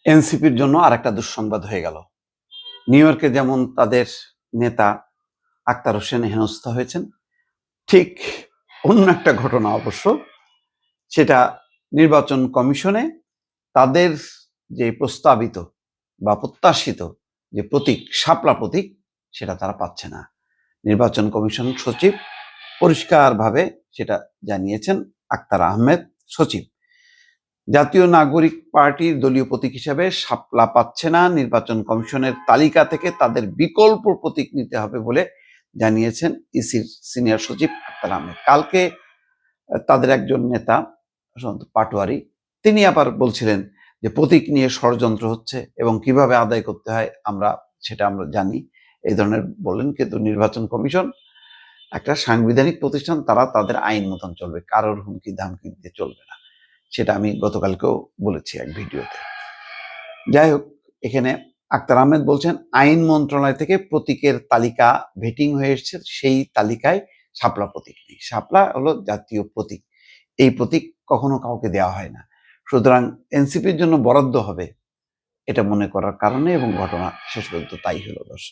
এনসিপির জন্য আরেকটা দুঃসংবাদ হয়ে গেল। নিউ ইয়র্কে যেমন তাদের নেতা আক্তার হোসেন হেনস্থা হয়েছেন, ঠিক অন্য একটা ঘটনা অবশ্য, সেটা নির্বাচন কমিশনে তাদের যে প্রস্তাবিত বা প্রত্যাশিত যে প্রতীক, শাপলা প্রতীক, সেটা তারা পাচ্ছে না। নির্বাচন কমিশন সচিব পরিষ্কারভাবে সেটা জানিয়েছেন, আক্তার আহমেদ সচিব। জাতীয় নাগরিক পার্টির দলীয় প্রতীক হিসাবে শাপলা পাচ্ছে না, নির্বাচন কমিশনের তালিকা থেকে তাদের বিকল্প প্রতীক নিতে হবে বলে জানিয়েছেন ইসির সিনিয়র সচিব আক্তার আহমেদ। কালকে তাদের একজন নেতা পাটোয়ারি, তিনি আবার বলছিলেন যে প্রতীক নিয়ে ষড়যন্ত্র হচ্ছে এবং কিভাবে আদায় করতে হয় সেটা আমরা জানি, এই ধরনের বললেন। কিন্তু নির্বাচন কমিশন একটা সাংবিধানিক প্রতিষ্ঠান, তারা তাদের আইন মতন চলবে, কারোর হুমকি ধামকি দিয়ে চলবে না। সেটা আমি গতকালকেও বলেছি এক ভিডিওতে। যাই হোক, এখানে আক্তার আহমেদ বলছেন আইন মন্ত্রণালয় থেকে প্রতীকের তালিকা ভেটিং হয়ে এসছে, সেই তালিকায় শাপলা প্রতীক নেই। শাপলা হলো জাতীয় প্রতীক, এই প্রতীক কখনো কাউকে দেওয়া হয় না। সুতরাং এনসিপির জন্য বরাদ্দ হবে এটা মনে করার কারণে, এবং ঘটনা শেষ পর্যন্ত তাই হলো। দর্শক।